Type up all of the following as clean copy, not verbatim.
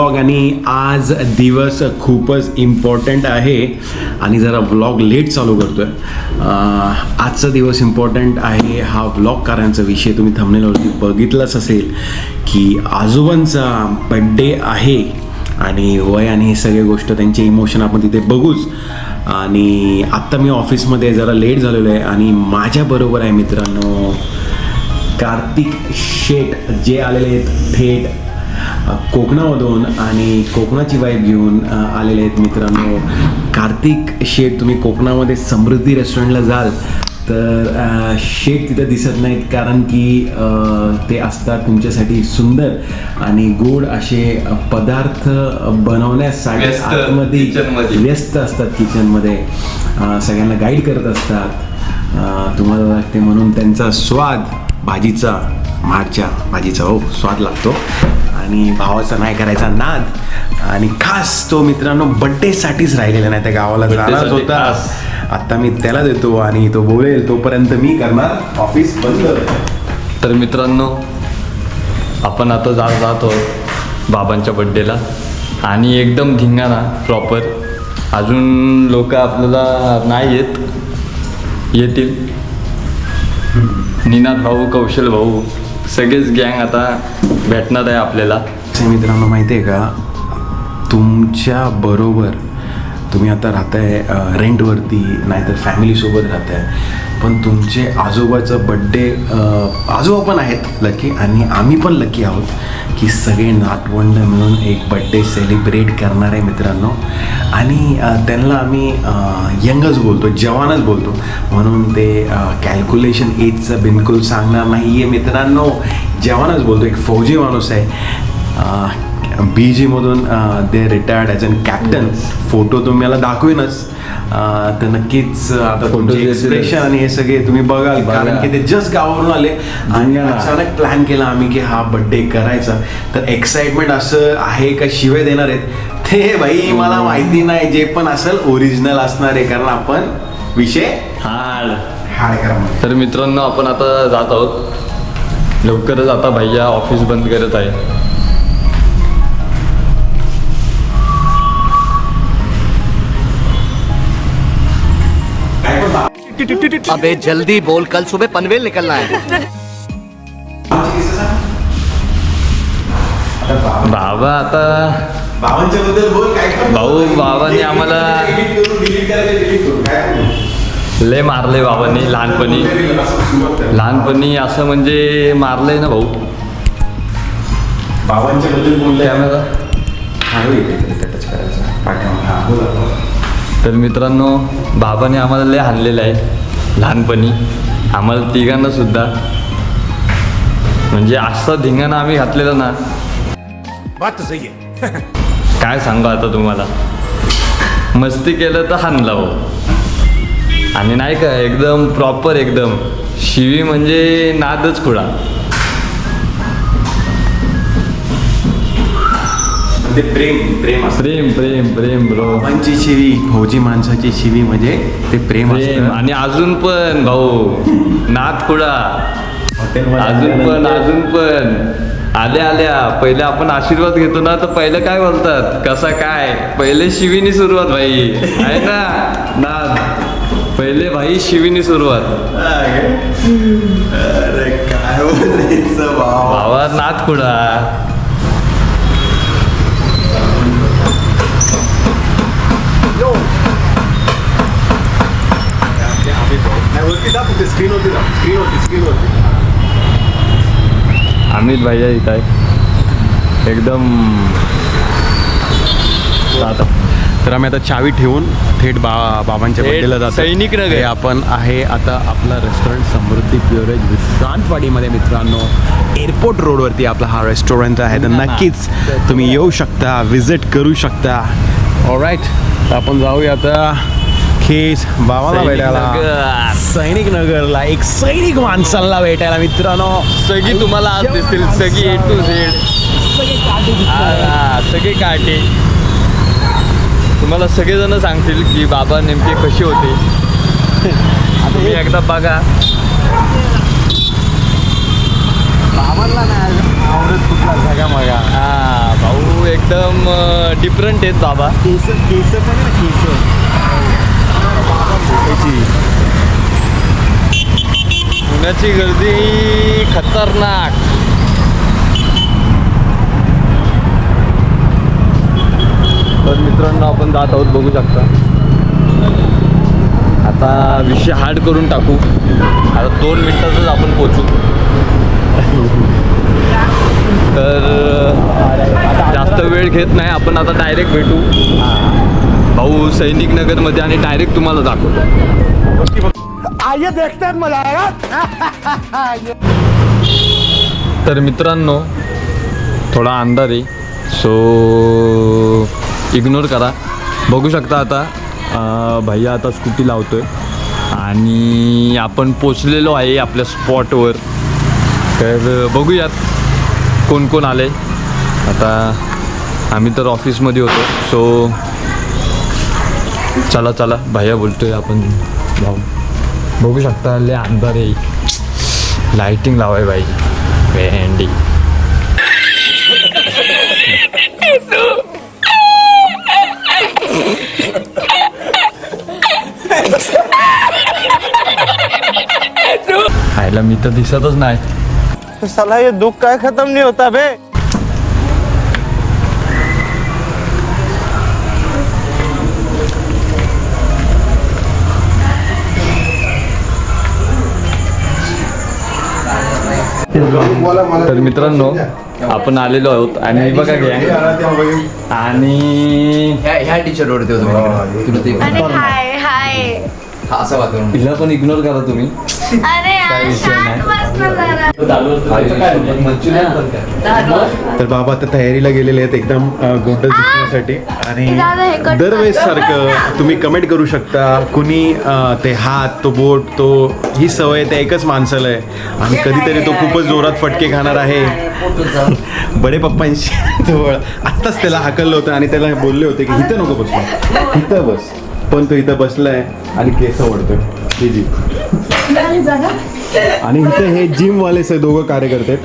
आणि आज दिवस खूपच इम्पॉर्टंट आहे आणि जरा व्लॉग लेट चालू करतोय. आजचा दिवस इम्पॉर्टंट आहे हा व्लॉग करायचा विषय तुम्ही थंबनेलवरती बघितलाच असेल की आजोबांचा बड्डे आहे आणि वय आणि हे सगळे गोष्ट त्यांचे इमोशन आपण तिथे बघूच. आणि आत्ता मी ऑफिसमध्ये जरा लेट झालेलो आहे आणि माझ्याबरोबर आहे मित्रांनो कार्तिक शेठ जे आलेले आहेत थेट कोकणामधून आणि कोकणाची वाईफ घेऊन आलेले आहेत. मित्रांनो कार्तिक शेठ तुम्ही कोकणामध्ये समृद्धी रेस्टॉरंटला जाल तर शेठ तिथं दिसत नाहीत कारण की ते असतात तुमच्यासाठी सुंदर आणि गोड असे पदार्थ बनवण्यासाठी आतमध्ये व्यस्त असतात किचनमध्ये, सगळ्यांना गाईड करत असतात. तुम्हाला लागते म्हणून त्यांचा स्वाद भाजीचा माठच्या भाजीचा स्वाद लागतो आणि भावाचा नाही करायचा नाद. आणि खास तो मित्रांनो बड्डेसाठीच राहिलेला नाही, त्या गावाला जाणारच होता. आत्ता मी त्याला देतो आणि तो बोलेल तोपर्यंत मी करणार ऑफिस बंद. तर मित्रांनो आपण आता जात आहोत बाबांच्या बड्डेला आणि एकदम धिंगाणा प्रॉपर. अजून लोक आपल्याला नाही येतील. निनाद भाऊ, कौशल भाऊ सगळेच गँग आता भेटणार आहे आपल्याला. मित्रांनो माहिती आहे का, तुमच्या बरोबर तुम्ही आता राहताय रेंटवरती नाहीतर फॅमिलीसोबत राहताय, पण तुमचे आजोबाचं बड्डे आजोबा पण आहेत लकी आणि आम्ही पण लकी आहोत की सगळे नातवंड मिळून एक बड्डे सेलिब्रेट करणार आहे मित्रांनो. आणि त्यांना आम्ही यंगच बोलतो, जवानच बोलतो, म्हणून ते कॅल्क्युलेशन एजचं बिलकुल सांगणार नाही आहे मित्रांनो, जवानच बोलतो. एक फौजी माणूस आहे BG मधून, they retired as an captain. Photo तुम्ही मला दाखवेनच तर नक्कीच आता तुमचे एक्सप्रेशन आणि हे सगळे तुम्ही बघाल कारण की ते जस्ट गावावरून आले आणि अचानक प्लॅन केला आम्ही की हा बड्डे करायचा. तर एक्साइटमेंट असं आहे का शिवाय देणार आहेत ते भाई मला माहिती नाही, जे पण असेल ओरिजिनल असणार आहे कारण आपण विषय हाड करा. तर मित्रांनो आपण आता जात आहोत, लवकरच आता भैया ऑफिस बंद करत आहे. अबे जल्दी बोल, कल सुबह पनवेल निकलना है. बाबा आता बाबांच्या बद्दल बोल काय भाऊ, बाबांनी आम्हाला लय मारले. बाबांनी लहानपणी असं म्हणजे मारलंय ना भाऊ. बाबांच्या बद्दल बोलले कॅमेरा टच करायचा. तर मित्रांनो बाबाने आम्हाला लय हाणलेलं आहे लहानपणी, आम्हाला तिघांना सुद्धा. म्हणजे असं धिंगाणा आम्ही घातलेला ना, बात सही है. काय सांगू आता तुम्हाला. मस्ती केलं तर हाणला भाऊ आणि नाही का एकदम प्रॉपर एकदम शिवी म्हणजे नादच खुळा. ते प्रेम प्रेम ब्रो. बाबांची शिवी, फौजी माणसाची शिवी म्हणजे ते प्रेम असतं. आणि अजून पण भाऊ नाद खुळा, अजून पण आल्या पहिले आपण आशीर्वाद घेतो ना तर पहिलं काय बोलतात, कसा काय, पहिले शिवीनी सुरुवात भाई आहे ना. नाद पहिले भाई शिवीनी सुरुवात. अरे काय बोलायचं भावा, नाद खुळा. अमित भैया इथं आहे एकदम. तर आम्ही आता चावी ठेवून थेट बाबांच्या बड्डेला जातो. सैनिक नगर हे आपण आहे आता आपला रेस्टॉरंट समृद्धी प्युरेज विश्रांतवाडीमध्ये मित्रांनो. एअरपोर्ट रोडवरती आपला हा रेस्टॉरंट आहे, तर नक्कीच तुम्ही येऊ शकता, विजिट करू शकता. ऑलराईट, आपण जाऊया आता खेस बाबाला भेटायला सैनिक नगरला. एक सैनिक माणसाला भेटायला मित्रांनो. सगळी तुम्हाला आज दिसतील, सगळी A to Z, सगळे काटे तुम्हाला सगळेजण सांगतील की बाबा नेमके कसे होते. तुम्ही एकदा बघा. बाबांना नाही आवरत कुठला जागा मागा हा भाऊ एकदम डिफरंट आहेत बाबा. केस पण आहे ना केस पुण्याची गर्दी खतरनाक. तर मित्रांनो आपण जात आहोत बघू शकता. आता विषय हार्ड करून टाकू. आता 2 मिनिटातच आपण पोचू. तर जास्त वेळ घेत नाही आपण आता डायरेक्ट भेटू भाऊ सैनिक नगरमध्ये आणि डायरेक्ट तुम्हाला दाखवतो. आइए देखते हैं मजा आएगा. तर मित्रांनो थोडा अंधार आहे सो इग्नोर करा. बघू शकता आता भैया आता स्कूटी लावतोय आणि आपण पोचलेलो आहे आपल्या स्पॉटवर. तर बघूयात कोण कोण आले. आता आम्ही तर ऑफिसमध्ये होतो सो चला चला भैया बोलतोय आपण जाऊ. बघू शकता लय अंधार आहे. लाइटिंग लावाय भाई भेंडी. खायला मी तर दिसतच नाही. साला ये दुख का खत्म नहीं होता बे. तर मित्रांनो आपण आलेलो आहोत आणि बघा गँग आणि ह्या टीचर वरती होतो. अरे हाय हाय. असं वातावरण. तिला पण इग्नोर करा तुम्ही. अरे यार शांत बस ना जरा. तर बाबा आता तयारीला गेलेले आहेत एकदम गोंडस दिसण्यासाठी. आणि दादा हे कट दरवेळेस कर. सारखं तुम्ही कमेंट करू शकता कुणी ते हात तो बोट तो ही सवय त्या एकच माणसाला आहे आणि कधीतरी तो खूपच जोरात फटके खाणार आहे. बडे पप्पांशी जवळ आत्ताच त्याला हाकललं होतं आणि त्याला बोलले होते की इथं नको बसू इथं बस. पण तो इथं बसलाय आणि केस ओढतोय जी. आणि इथे हे जिम वाले दोघं कार्यकर्ते.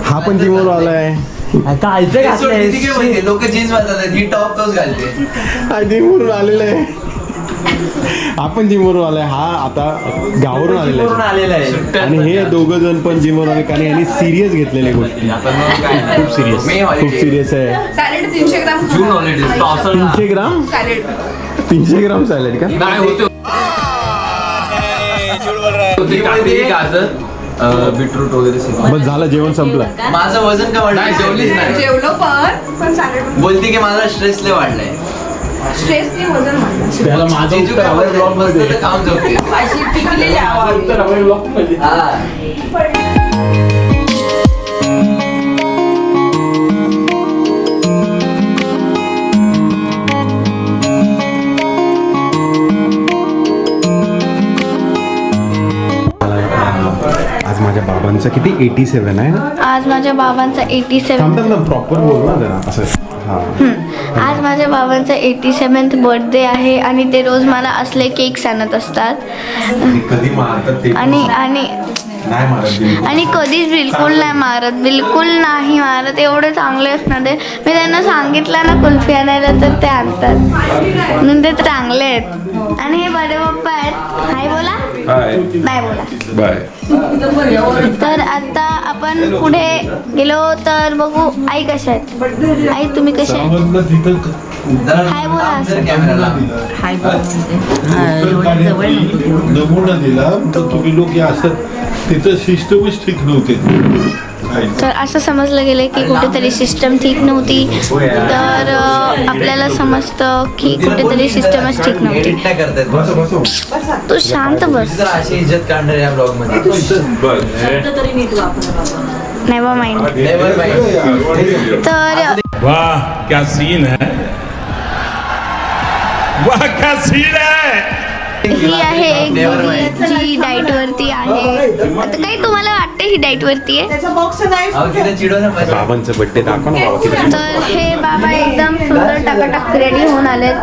हा पण जिमवर आलाय. लोक जीन्स घालतात ही टॉप तोच घालते. हा जिमवरून आलेला आहे. हा पण जिमवरून आलाय. हा आता गावावरून आलेला आहे. आणि हे दोघं जण पण जिमवरून आले कारण यांनी सिरियस घेतलेल्या गोष्टी. खूप सिरियस आहे. सॅलेड 300 ग्राम. 300 ग्राम सॅलेड 300 ग्राम सॅलेड का. बीटरूट वगैरे बस झालं जेवण संपलं. माझं वजन का वाढलं जेवलीच नाही. जेवलो पण सॅलेड बोलते की माझा स्ट्रेस लय वाढलाय. स्ट्रेसनी वजन वाढलं. त्याला माझं जीजू उत्तर काय आवडलं बोलते? vlog मध्ये. मस्त काम झोपते. अशी पिकलेली आवडली. हा. आज माझ्या बाबांचं किती 87 आहे ना. आज माझ्या बाबांचा 87. थांब प्रॉपर बोल ना जरा असं. हा आज माझ्या बाबांचा 87th बर्थडे आहे आणि ते रोज मला असले केक्स आणत असतात कधी मारतात ते आणि आणि नाही मारत बिलकुल. आणि कधीच बिलकुल नाही मारत. बिलकुल नाही मारत. एवढे चांगले असणार ते. मी त्यांना सांगितलं ना कुल्फी आणायला तर ते आणतात म्हणून ते चांगले आहेत. आणि हे बडे पप्पा आहेत. हाय बोला. हाय बाय बोला. बाय. तर आता आपण पुढे गेलो तर बघू आई कशा आहेत. आई तुम्ही कशा आहे. हाय बोला असं. कॅमेराला नमुना दिला तर तुम्ही लोक असं तिथं सिस्टमच ठीक नव्हते. तर असं समजलं गेलं की कुठेतरी सिस्टम ठीक नव्हती. तर आपल्याला समजतं की कुठेतरी सिस्टमच ठीक नव्हती. एडिट नाही करतायत. तू शांत बस. तर अशी इज्जत काढणार या ब्लॉग मध्ये. Never mind. Never mind. तर वाह क्या सीन है. वाह क्या सीन है. ही आहे एक मुलगी जी डाएटवरती आहे. आता काही तुम्हाला वाटते ही डाएटवरती आहे. अहो तिला चिडवलं पाहिजे. बाबांचं बड्डे दाखव ना बाबा किती. तर हे बाबा एकदम सुंदर टकाटक रेडी होऊन आलेत.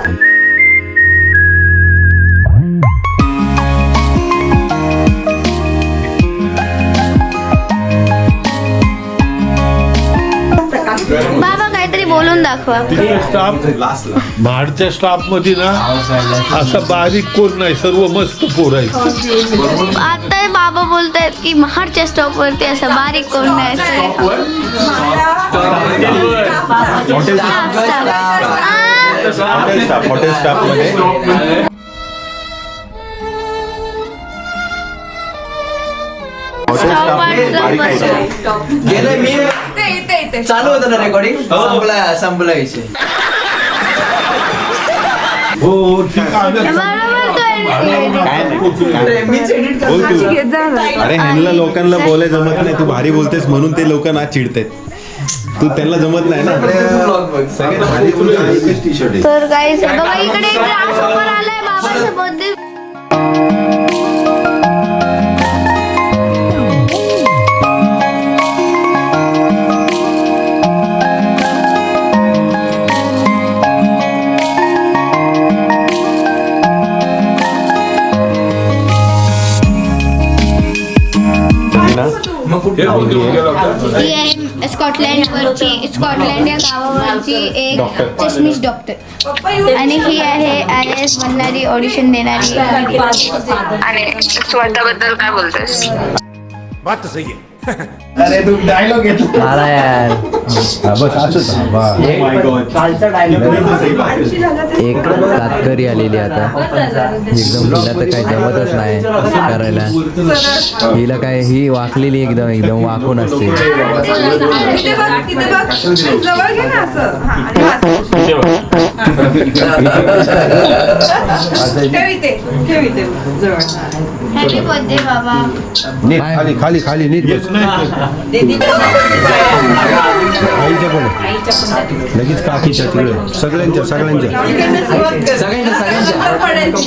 बाबा काहीतरी बोलून दाखवा. तिथे स्टाफ बाहेरच्या स्टाफ मध्ये ना असा बारीक कोण नाही, सर्व मस्त पोर आहेत. आता बाबा बोलतायत की महाडच्या स्टॉप वरती असं बारीक कोण नाही असं. हॉटेल स्टाफ मध्ये गेले मी इथे चालू होतं ना रेकॉर्डिंग, संपला विषय. हो ठीक आहे. मीच edit बोल तू. घेत जा ना. अरे ह्यांना लोकांना बोलाय जमत नाही, तू भारी बोलतेस म्हणून ते लोक ना चिडतायत. तू त्यांना जमत नाही ना. ब्लॉग बघ. तर गाईस बघा इकडे एक ग्रास ऑफर आलाय बाबाच्या बर्थडे. मग कुठे ही आहे स्कॉटलँड या गावावरची एक चष्मीश डॉक्टर आणि ही आहे IAS बनणारी, ऑडिशन देणारी. आणि स्वतःबद्दल काय बोलतोस? अरे तू डायलॉग येतो मला यार. एक तात्करी आलेली आता एकदम, हिला तर काही जमतच नाही करायला. हिला काय, ही वाकलेली एकदम वाकून असते. इथे बघ जवळ घे ना असं. हा, आणि बस. ठेव इथे जवळ. हॅपी बर्थडे बाबा. नीट खाली खाली नीट बस. लगेच काकीच्या तिकडे सगळ्यांच्या नाही नाही पडू दे सगळ्यांच्या सगळ्यांच्या. हातात पडायचं.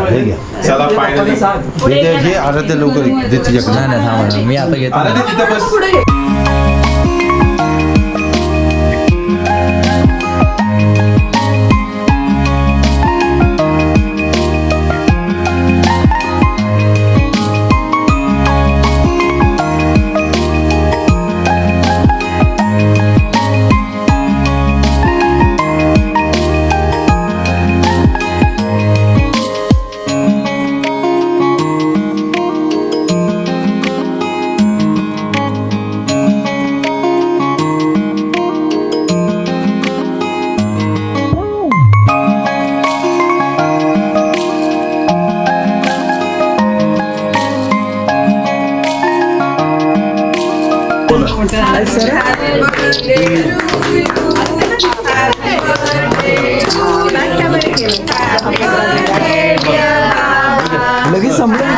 हे घ्या. चला फायनली घे आता ते लवकर दे तुझ्याकडे. नाही नाही थांबा ना, मी आता घेतो. लगेच संपलं.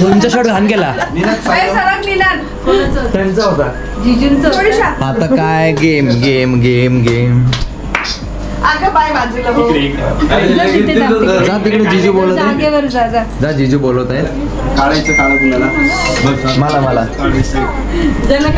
तुमचा शॉट घाण केला. त्यांचा होता. आता काय गेम गेम गेम गेम. अगं बाय बाजूला हो. जा तिकडे जिजू बोलत आहे. जागेवर जा जा. जा जिजू बोलत आहे. काढायचं काढा कुणाला. मला ज्याला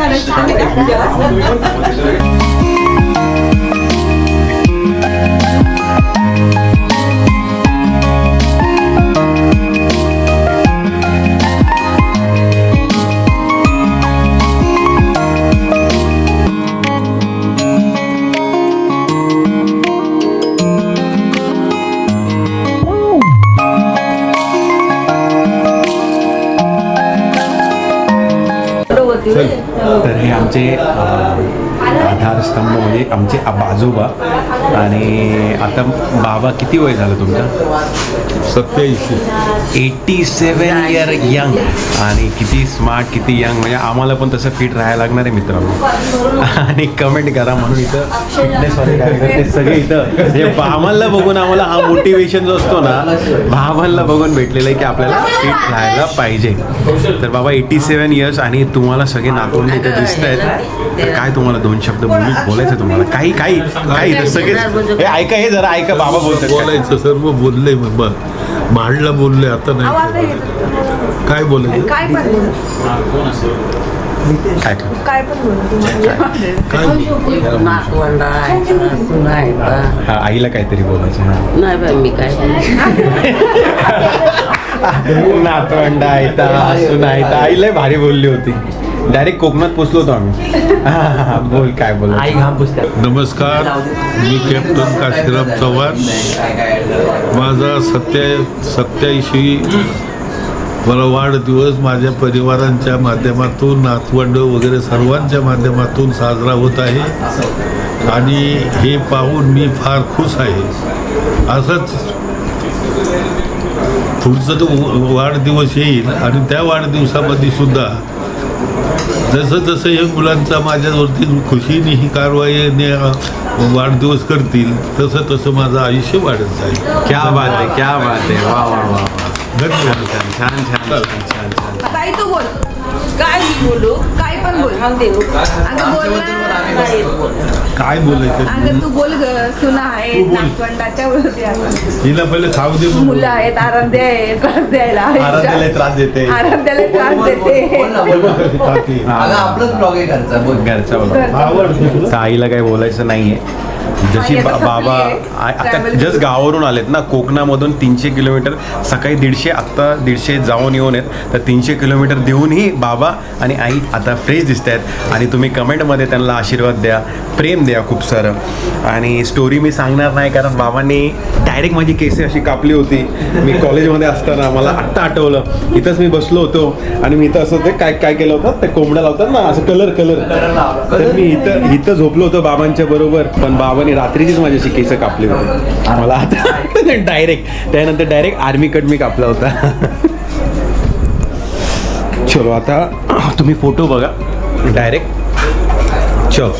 तर हे आमचे आधारस्तंभ म्हणजे आमचे आजोबा. आणि आता बाबा किती वय झालं तुमचं? 87. 87 इयर यंग आणि किती स्मार्ट किती यंग म्हणजे आम्हाला पण तसं फिट राहायला लागणार आहे मित्रांनो. आणि कमेंट करा म्हणून इथं फिटनेस वाले काय करते सगळे इथं हे बाबांना बघून आम्हाला हा मोटिवेशन जो असतो ना बाबांना बघून भेटलेलं आहे की आपल्याला फिट राहायला पाहिजे. तर बाबा 87 इयर्स आणि तुम्हाला सगळे नातवंड इथे दिसत आहेत तर काय तुम्हाला 2 शब्द बोलायचं तुम्हाला काही काही काही इथं सगळे हे ऐका हे जरा ऐका बाबा बोलतात काय. बोलायचं सर्व बोलले भाडला बोलले आता अहो, आता नाही हे- काय बोलायचं काय पण बोल. काय काय पण बोल तुम्हाला. काय हा आईला काहीतरी बोलायचं. नाही बाई मी काय नातवंड आहेत असून आहेत आईला भारी बोलली होती. डायरेक्ट कोकणात पोचलो होतो आम्ही. बोल काय बोल. नमस्कार, मी कॅप्टन काशीराम चव्हाण. माझा 87 मला वाढदिवस माझ्या परिवारांच्या माध्यमातून नातवंड वगैरे सर्वांच्या माध्यमातून साजरा होत आहे आणि हे पाहून मी फार खुश आहे. असंच पुढचा तो वाढदिवस येईल आणि त्या वाढदिवसामध्ये सुद्धा जसं जसं हे मुलांचा माझ्यावरती खुशीने ही कारवाईने वाढदिवस करतील तसं तसं माझं आयुष्य वाढत जाईल. क्या बात आहे क्या बात आहे वा वा वा. धन्यवाद. छान छान छान छान छान. ताई तू बोल. काय बोलू काय पण बोल. अगं बोल ना. काय बोलायचं अगं तू बोल ग. सुना आहेत नातवंडाच्या वरती आपण हिला पहिले खाऊ दे मग. मुलं आहेत आराध्य आहे त्रास द्यायला आराध्याला त्रास देते. आराध्याला त्रास देते. खाते. आपलंच ब्लॉग आहे घरचा बोल. घरचा बोला. आवडते तुला? तर आईला काही बोलायचं नाहीये. जशी आई आता बाबा थकली आहे. आता Travel जस्ट गावावरून आलेत ना कोकणामधून 300 किलोमीटर सकाळी 150 आत्ता 150 जाऊन येऊन आहेत तर 300 किलोमीटर देऊनही बाबा आणि आई आता फ्रेश दिसत आहेत. आणि तुम्ही कमेंटमध्ये त्यांना आशीर्वाद द्या प्रेम द्या खूप सारं. आणि स्टोरी मी सांगणार नाही कारण बाबांनी डायरेक्ट माझी केसे अशी कापली होती. मी कॉलेजमध्ये असताना मला आत्ता आठवलं इथंच मी बसलो होतो आणि मी इथं असं ते काय काय केलं होतं ते कोंबड्या लावतात ना असं कलर तर मी इथं झोपलो होतो बाबांच्या बरोबर पण बाबांनी रात्रीचीच माझ्याशी केस कापले होते मला आता डायरेक्ट त्यानंतर डायरेक्ट आर्मी कट मी कापला होता. चलो आता तुम्ही फोटो बघा डायरेक्ट चल.